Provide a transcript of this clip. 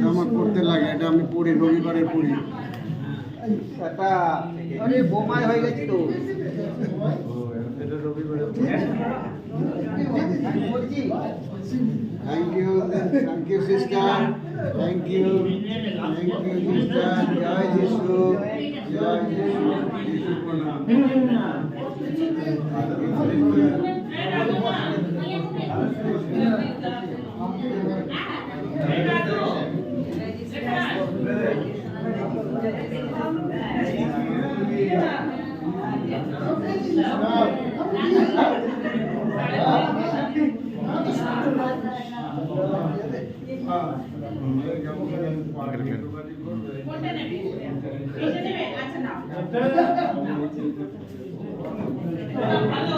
আমার পড়তে লাগে, এটা আমি পড়ি, রবিবারে পড়ি। আরে বোমায় হয়ে গেছে তো। এটা রবিবারে thank you sister, thank you sister. জয় যিশু, জয় যিশু, যিশু প্রণাম। ভালো